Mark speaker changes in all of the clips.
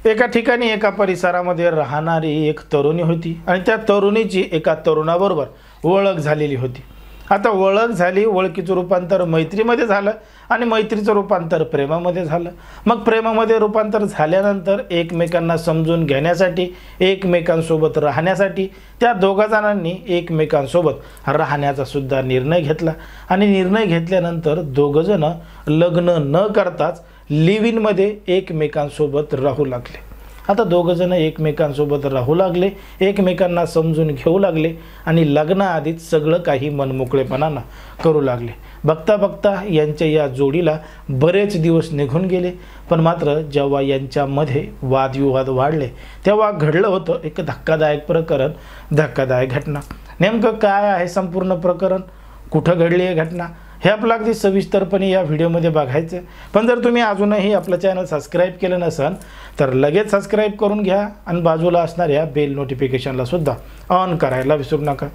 Speaker 1: एका ठिकाणी एका परिसरामध्ये राहणारी एक तरुणी होती आणि त्या तरुणीची एका तरुणाबरोबर ओळख झालेली होती। आता ओळख झाली, ओळखीचं रूपांतर मैत्रीमध्ये झालं आणि मैत्रीचं रूपांतर प्रेमामध्ये झालं। मग प्रेमामध्ये रूपांतर झाल्यानंतर एकमेकांना समजून घेण्यासाठी, एकमेकांसोबत राहण्यासाठी त्या दोघा जणांनी एकमेकांसोबत राहण्याचा सुद्धा निर्णय घेतला आणि निर्णय घेतल्यानंतर दोघं जण लग्न न करताच लिव्ह इन मध्ये एकमेकांसोबत राहू लागले। आता दोघं जण एकमेकांसोबत राहू लागले, एकमेकांना समजून घेऊ लागले आणि लग्नाआधीच सगळं काही मनमोकळेपणानं करू लागले। बघता बघता यांच्या या जोडीला बरेच दिवस निघून गेले, पण मात्र जेव्हा यांच्यामध्ये वादविवाद वाढले तेव्हा घडलं होतं एक धक्कादायक प्रकरण, धक्कादायक घटना। नेमकं काय आहे संपूर्ण प्रकरण, कुठं घडली आहे घटना, हे आपलं अगदी सविस्तरपणे या व्हिडिओमध्ये बघायचं। पण जर तुम्ही अजूनही आपलं चॅनल सबस्क्राईब केलं नसेल तर लगेच सबस्क्राईब करून घ्या आणि बाजूला असणाऱ्या बेल नोटिफिकेशनला सुद्धा ऑन करायला विसरू नका।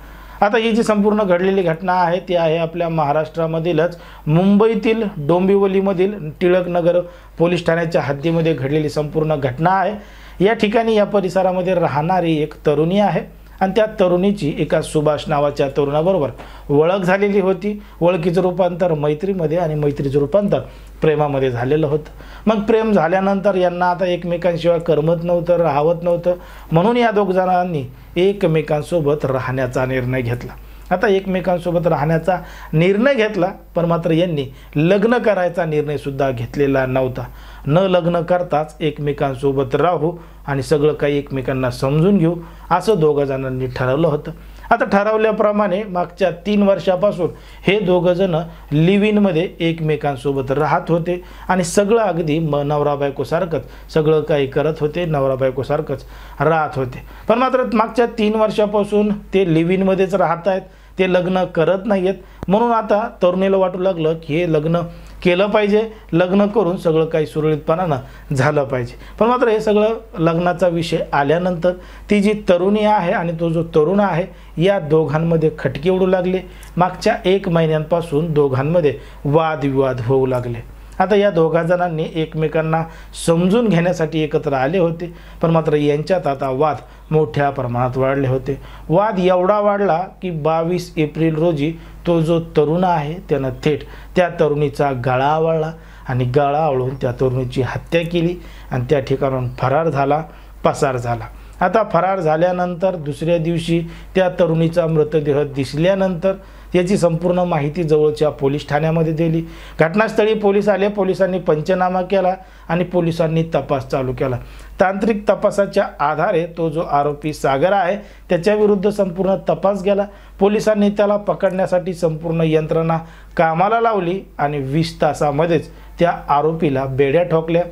Speaker 1: आता ही जी संपूर्ण घडलेली घटना आहे ती आहे आपल्या महाराष्ट्रामधीलच मुंबईतील डोंबिवलीमधील टिळकनगर पोलीस ठाण्याच्या हद्दीमध्ये घडलेली संपूर्ण घटना आहे। या ठिकाणी या परिसरामध्ये राहणारी एक तरुणी आहे आणि त्या तरुणीची एका सुभाष नावाच्या तरुणाबरोबर ओळख झालेली होती। ओळखीचं रूपांतर मैत्रीमध्ये आणि मैत्रीचं रूपांतर प्रेमामध्ये झालेलं होतं। मग प्रेम झाल्यानंतर यांना आता एकमेकांशिवाय करमत नव्हतं, राहवत नव्हतं, म्हणून या दोघ जणांनी एकमेकांसोबत राहण्याचा निर्णय घेतला। आता एकमेकांसोबत राहण्याचा निर्णय घेतला, पण मात्र यांनी लग्न करायचा निर्णय सुद्धा घेतलेला नव्हता। न लग्न करताच एकमेकांसोबत राहू आणि सगळं काही एकमेकांना समजून घेऊ असं दोघं जणांनी ठरवलं होतं। आता ठरवल्याप्रमाणे मागच्या 3 वर्षापासून हे दोघं जण लिव्ह इन मध्ये एकमेकांसोबत राहत होते आणि सगळं अगदी नवरा बायको सारखंच सगळं काही करत होते, नवरा बायको सारखंच राहत होते। पण मात्र मागच्या 3 वर्षापासून ते लिव्ह इन मध्येच राहत आहेत, ते लग्न करत नाहीत। म्हणून आता तरुणीला वाटू लागलं की हे लग्न केलं पाहिजे, लग्न करून सगळं काही सुरळीतपणानं झालं पाहिजे। पण मात्र हे सगळं लग्नाचा विषय आल्यानंतर ती जी तरुणी आहे आणि तो जो तरुण आहे या दोघांमध्ये खटके उडू लागले। मागच्या 1 महिन्यांपासून दोघांमध्ये वादविवाद होऊ लागले। आता या दोघा जणांनी एकमेकांना समजून घेण्यासाठी एकत्र आले होते, पण मात्र यांच्यात आता वाद मोठ्या प्रमाणात वाढले होते। वाद एवढा वाढला की 22 एप्रिल रोजी तो जो तरुण आहे त्यानं थेट त्या तरुणीचा गळा आवळला आणि गळा आवळून त्या तरुणीची हत्या केली आणि त्या ठिकाणाहून फरार झाला, पसार झाला। आता फरार झाल्यानंतर दुसऱ्या दिवशी त्या तरुणीचा मृतदेह दिसल्यानंतर याची संपूर्ण माहिती जवळच्या पोलीस ठाण्यामध्ये दिली। घटनास्थळी पोलीस आले, पोलिसांनी पंचनामा केला आणि पोलिसांनी तपास चालू केला। तांत्रिक तपासाच्या आधारे तो जो आरोपी सागर आहे त्याच्याविरुद्ध संपूर्ण तपास केला। पोलिसांनी त्याला पकडण्यासाठी संपूर्ण यंत्रणा कामाला लावली आणि 20 तासामध्येच त्या आरोपीला बेड्या ठोकल्या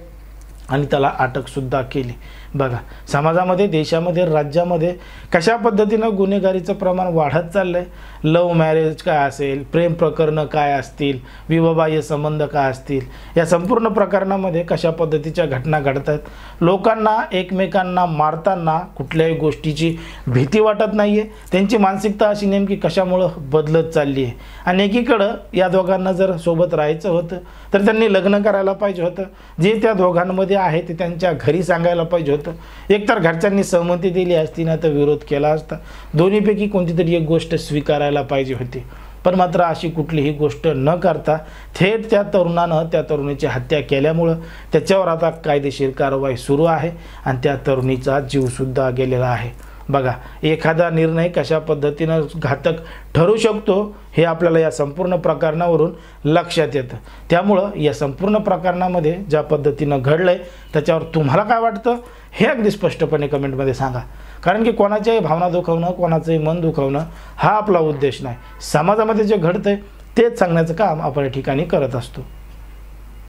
Speaker 1: आणि त्याला अटक सुद्धा केली। बघा, समाजामध्ये, देशामध्ये, राज्यामध्ये कशा पद्धतीनं गुन्हेगारीचं प्रमाण वाढत चाललंय। लव्ह मॅरेज काय असेल, प्रेम प्रकरणं काय असतील, विवाहबाह्य संबंध काय असतील, या संपूर्ण प्रकरणामध्ये कशा पद्धतीच्या घटना घडत आहेत। लोकांना एकमेकांना मारताना कुठल्याही गोष्टीची भीती वाटत नाहीये। त्यांची मानसिकता अशी नेमकी कशामुळे बदलत चालली आहे। आणि एकीकडं या दोघांना जर सोबत राहायचं होतं तर त्यांनी लग्न करायला पाहिजे होतं। जे त्या दोघांमध्ये आहे ते त्यांच्या घरी सांगायला पाहिजे होतं। एकतर घरच्यांनी सहमती दिली असती ना तर विरोध केला असता। दोन्हीपैकी कोणती तरी एक गोष्ट स्वीकारायला पाहिजे होती। पण मात्र अशी कुठलीही गोष्ट न करता थेट त्या तरुणानं त्या तरुणीची हत्या केल्यामुळं त्याच्यावर आता कायदेशीर कारवाई सुरू आहे आणि त्या तरुणीचा जीव सुद्धा गेलेला आहे। बघा, एखादा निर्णय कशा पद्धतीनं घातक ठरू शकतो हे आपल्याला या संपूर्ण प्रकरणावरून लक्षात येतं। त्यामुळं या संपूर्ण प्रकरणामध्ये ज्या पद्धतीनं घडलंय त्याच्यावर तुम्हाला काय वाटतं हे अगदी स्पष्टपणे कमेंटमध्ये सांगा। कारण की कोणाच्याही भावना दुखवणं, कोणाचंही मन दुखवणं हा आपला उद्देश नाही। समाजामध्ये जे घडतंय तेच सांगण्याचं काम आपण या ठिकाणी करत असतो।